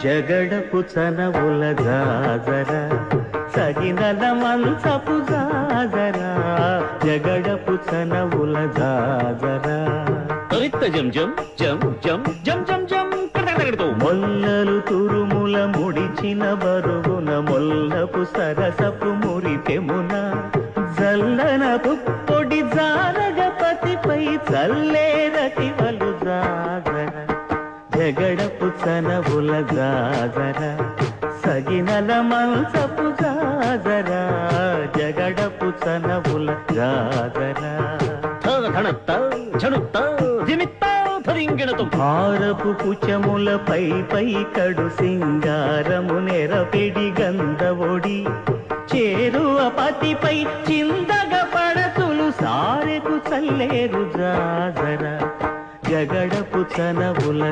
జగడపు చనవుల జాజర సగినల మంచపు జాజర జగడపు చనవుల జాజర జం జం జం జం జం జం జం మొల్లలు తురుముల ముడిచిన బరుగున మొల్లపు సరసపు మురిపెమున జల్లన పుప్పొడి జారగపతిపై చల్లేరటివలు జాజర జగడపు చనవుల జాజర సగినల మంచపు జాజర జగడపు చనవుల జాజర హారపు పుచముల పై కడు సింగారము నెరపెడి గంధవొడి చేరువ పతిపై చిందగ పడతులు సారెకు చల్లేరు జాజర జగడపు చనవుల